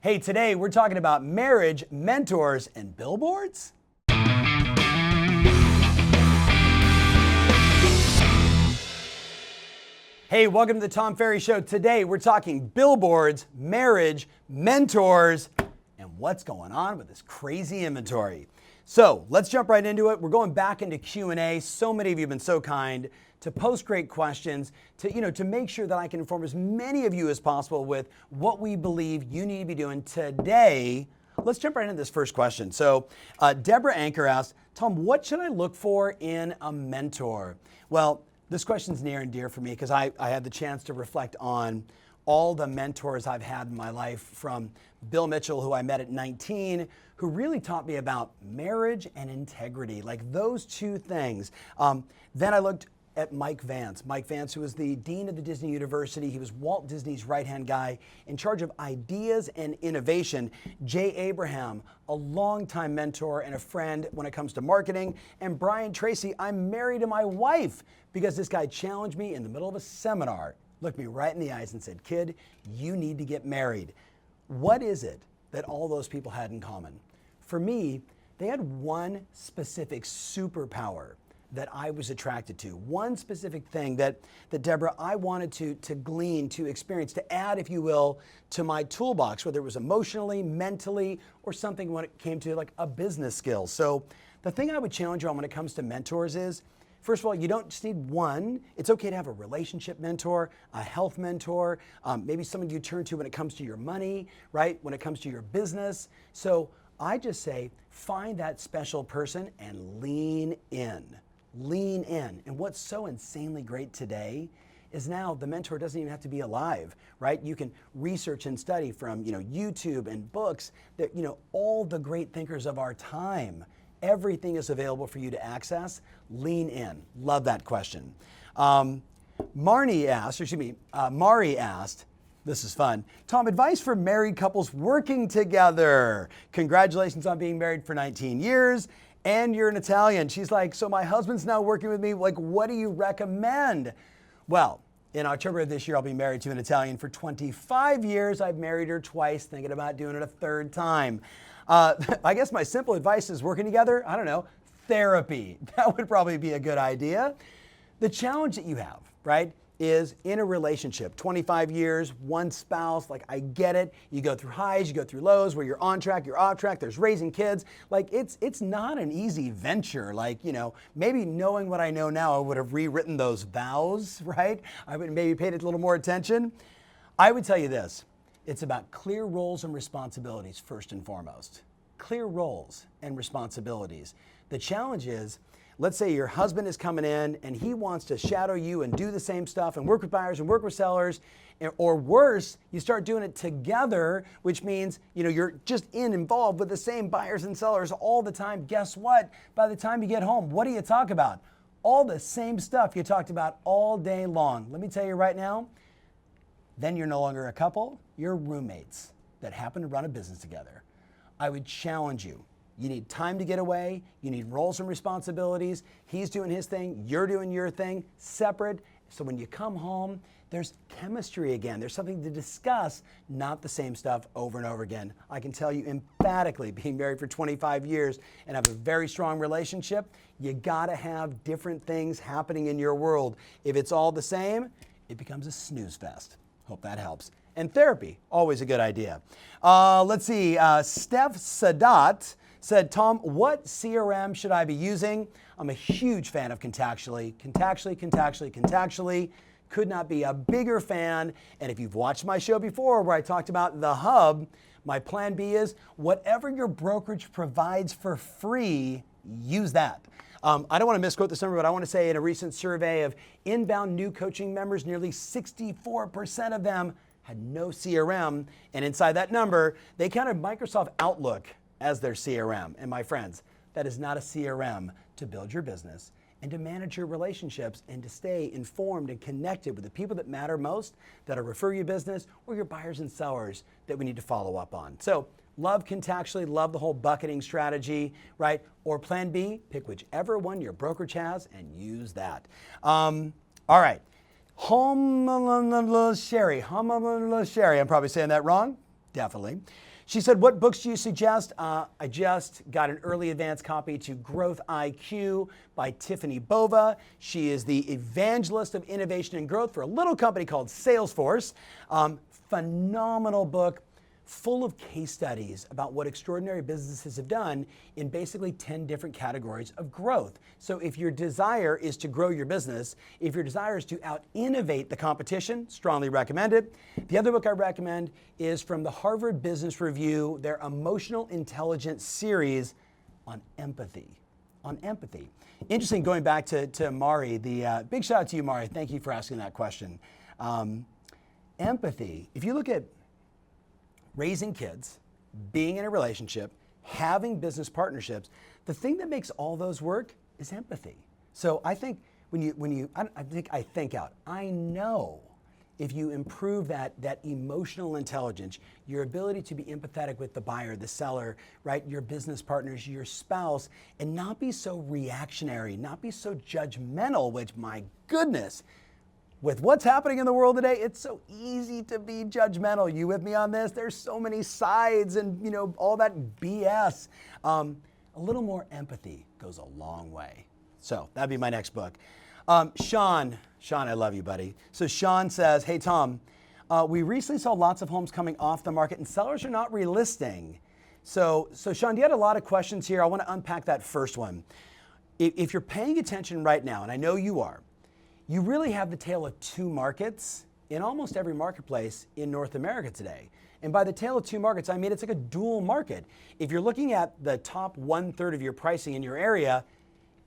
Hey, today we're talking about marriage, mentors, and billboards. Hey, welcome to the Tom Ferry Show. Today we're talking billboards, marriage, mentors, and what's going on with this crazy inventory. So let's jump right into it. We're going back into Q&A. So many of you have been so kind to post great questions, to make sure that I can inform as many of you as possible with what we believe you need to be doing today. Let's jump right into this first question. So Deborah Anchor asked, Tom, what should I look for in a mentor? Well, this question's near and dear for me because I had the chance to reflect on all the mentors I've had in my life, from Bill Mitchell, who I met at 19, who really taught me about marriage and integrity, like those two things. Then I looked at Mike Vance. Mike Vance, who was the dean of the Disney University. He was Walt Disney's right-hand guy in charge of ideas and innovation. Jay Abraham, a longtime mentor and a friend when it comes to marketing. And Brian Tracy, I'm married to my wife because this guy challenged me in the middle of a seminar, looked me right in the eyes and said, kid, you need to get married. What is it that all those people had in common? For me, they had one specific superpower that I was attracted to. One specific thing that Deborah, I wanted to glean, to experience, to add, if you will, to my toolbox, whether it was emotionally, mentally, or something when it came to like a business skill. So the thing I would challenge you on when it comes to mentors is, first of all, you don't just need one. It's okay to have a relationship mentor, a health mentor, maybe someone you turn to when it comes to your money, right? When it comes to your business. So I just say, find that special person and lean in. Lean in. And what's so insanely great today is now the mentor doesn't even have to be alive, right? You can research and study from, YouTube and books that, all the great thinkers of our time. Everything is available for you to access. Lean in. Love that question. Mari asked, this is fun. Tom, advice for married couples working together. Congratulations on being married for 19 years. And you're an Italian. She's like, so my husband's now working with me. Like, what do you recommend? Well, in October of this year, I'll be married to an Italian for 25 years. I've married her twice, thinking about doing it a third time. I guess my simple advice is working together, I don't know, therapy. That would probably be a good idea. The challenge that you have, right, is in a relationship, 25 years, one spouse, like I get it. You go through highs, you go through lows, where you're on track, you're off track, there's raising kids. Like it's not an easy venture. Like, maybe knowing what I know now, I would have rewritten those vows, right? I would maybe paid it a little more attention. I would tell you this, it's about clear roles and responsibilities first and foremost. Clear roles and responsibilities. The challenge is, let's say your husband is coming in and he wants to shadow you and do the same stuff and work with buyers and work with sellers, or worse, you start doing it together, which means, you're just involved with the same buyers and sellers all the time. Guess what? By the time you get home, what do you talk about? All the same stuff you talked about all day long. Let me tell you right now, then you're no longer a couple, you're roommates that happen to run a business together. I would challenge you. You need time to get away. You need roles and responsibilities. He's doing his thing. You're doing your thing, separate. So when you come home, there's chemistry again. There's something to discuss, not the same stuff over and over again. I can tell you emphatically, being married for 25 years and have a very strong relationship, you gotta have different things happening in your world. If it's all the same, it becomes a snooze fest. Hope that helps. And therapy, always a good idea. Let's see, Steph Sadat said, Tom, what CRM should I be using? I'm a huge fan of Contactually. Contactually. Could not be a bigger fan. And if you've watched my show before where I talked about the hub, my plan B is whatever your brokerage provides for free, use that. I don't want to misquote this number, but I want to say in a recent survey of inbound new coaching members, nearly 64% of them had no CRM. And inside that number, they counted Microsoft Outlook as their CRM. And my friends, that is not a CRM to build your business and to manage your relationships and to stay informed and connected with the people that matter most, that'll refer your business, or your buyers and sellers that we need to follow up on. So love Contactually, love the whole bucketing strategy, right? Or plan B, pick whichever one your brokerage has and use that. All right. Sherry, I'm probably saying that wrong. Definitely. She said, what books do you suggest? I just got an early advance copy to Growth IQ by Tiffany Bova. She is the evangelist of innovation and growth for a little company called Salesforce. Phenomenal book, full of case studies about what extraordinary businesses have done in basically 10 different categories of growth. So if your desire is to grow your business, if your desire is to out-innovate the competition, strongly recommend it. The other book I recommend is from the Harvard Business Review, their Emotional Intelligence series on empathy. On empathy. Interesting, going back to Mari, the big shout out to you, Mari. Thank you for asking that question. Empathy, if you look at raising kids, being in a relationship, having business partnerships, the thing that makes all those work is empathy. So I think I know if you improve that emotional intelligence, your ability to be empathetic with the buyer, the seller, right, your business partners, your spouse, and not be so reactionary, not be so judgmental, which, my goodness, with what's happening in the world today, it's so easy to be judgmental. You with me on this? There's so many sides and, all that BS. A little more empathy goes a long way. So that'd be my next book. Sean, I love you, buddy. So Sean says, hey, Tom, we recently saw lots of homes coming off the market and sellers are not relisting. So Sean, you had a lot of questions here. I want to unpack that first one. If you're paying attention right now, and I know you are, you really have the tale of two markets in almost every marketplace in North America today. And by the tale of two markets, I mean it's like a dual market. If you're looking at the top 1/3 of your pricing in your area,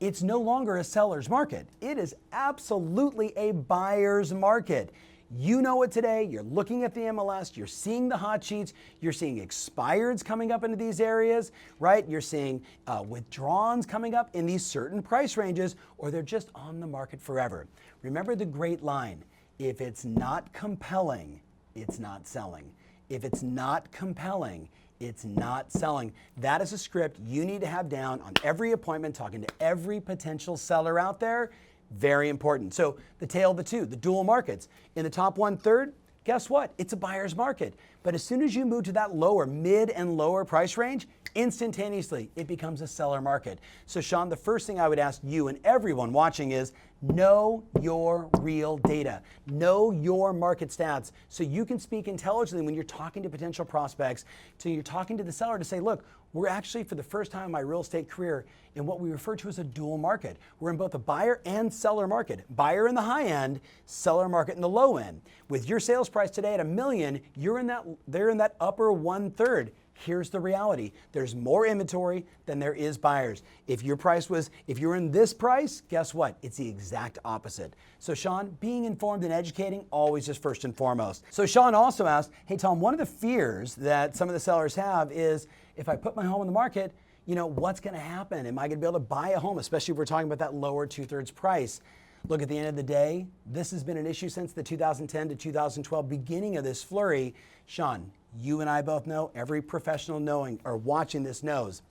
it's no longer a seller's market. It is absolutely a buyer's market. You know it today. You're looking at the MLS. You're seeing the hot sheets. You're seeing expireds coming up into these areas, right? You're seeing withdrawals coming up in these certain price ranges, or they're just on the market forever. Remember the great line, if it's not compelling, it's not selling. If it's not compelling, it's not selling. That is a script you need to have down on every appointment, talking to every potential seller out there. Very important. So the tale of the two, the dual markets. In the top 1/3, guess what? It's a buyer's market. But as soon as you move to that lower, mid and lower price range, instantaneously it becomes a seller market. So Sean, the first thing I would ask you and everyone watching is know your real data. Know your market stats so you can speak intelligently when you're talking to potential prospects, so you're talking to the seller to say, look, we're actually, for the first time in my real estate career, in what we refer to as a dual market. We're in both the buyer and seller market. Buyer in the high end, seller market in the low end. With your sales price today at $1 million, they're in that upper 1/3. Here's the reality. There's more inventory than there is buyers. If you're in this price, guess what? It's the exact opposite. So Sean, being informed and educating, always is first and foremost. So Sean also asked, hey Tom, one of the fears that some of the sellers have is, if I put my home on the market, what's going to happen? Am I going to be able to buy a home, especially if we're talking about that lower 2/3 price? Look, at the end of the day, this has been an issue since the 2010 to 2012 beginning of this flurry. Sean, you and I both know, every professional knowing or watching this knows,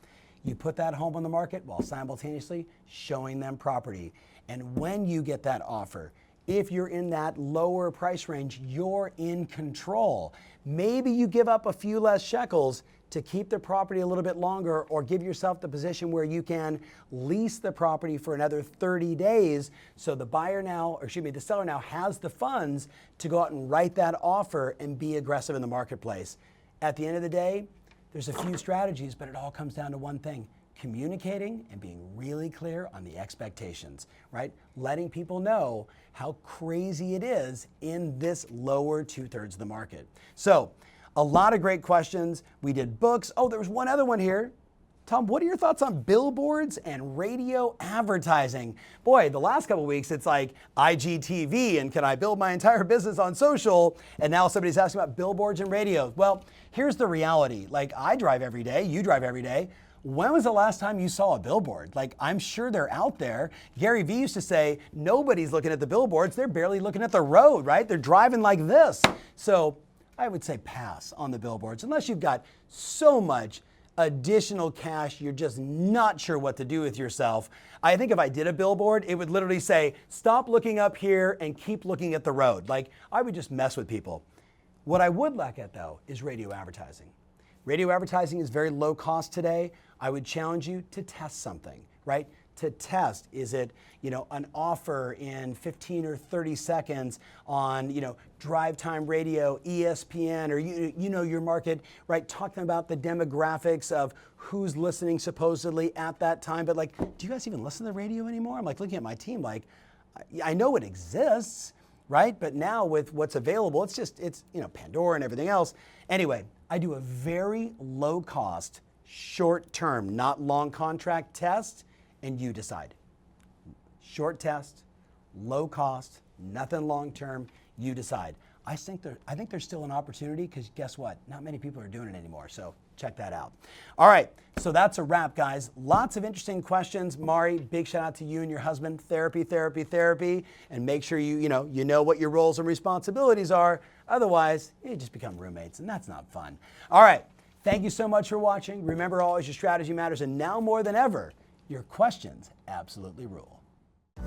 you put that home on the market while simultaneously showing them property. And when you get that offer, if you're in that lower price range, you're in control. Maybe you give up a few less shekels to keep the property a little bit longer, or give yourself the position where you can lease the property for another 30 days. So the seller now has the funds to go out and write that offer and be aggressive in the marketplace. At the end of the day, there's a few strategies, but it all comes down to one thing: communicating and being really clear on the expectations, right? Letting people know how crazy it is in this lower 2/3 of the market. So a lot of great questions. We did books. Oh, there was one other one here. Tom, what are your thoughts on billboards and radio advertising? Boy, the last couple of weeks, it's like IGTV and can I build my entire business on social? And now somebody's asking about billboards and radios. Well, here's the reality. Like, I drive every day, you drive every day. When was the last time you saw a billboard? Like, I'm sure they're out there. Gary Vee used to say, nobody's looking at the billboards. They're barely looking at the road, right? They're driving like this. So I would say pass on the billboards unless you've got so much additional cash you're just not sure what to do with yourself. I think if I did a billboard, it would literally say, stop looking up here and keep looking at the road. Like, I would just mess with people. What I would look at though is radio advertising. Radio advertising is very low cost today. I would challenge you to test something, right? To test, is it, an offer in 15 or 30 seconds on, drive time radio, ESPN, or your market, right? Talking about the demographics of who's listening supposedly at that time. But like, do you guys even listen to the radio anymore? I'm like looking at my team, like, I know it exists, right? But now with what's available, it's Pandora and everything else. Anyway, I do a very low cost, short term, not long contract test, and you decide. Short test, low cost, nothing long term, you decide. I think there's still an opportunity because guess what? Not many people are doing it anymore, so check that out. All right, so that's a wrap, guys. Lots of interesting questions. Mari, big shout out to you and your husband. Therapy, therapy, therapy, and make sure you know what your roles and responsibilities are. Otherwise, you just become roommates, and that's not fun. All right, thank you so much for watching. Remember, always your strategy matters, and now more than ever, your questions absolutely rule.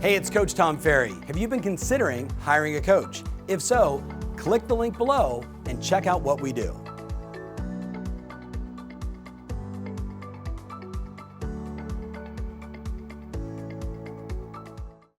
Hey, it's Coach Tom Ferry. Have you been considering hiring a coach? If so, click the link below and check out what we do.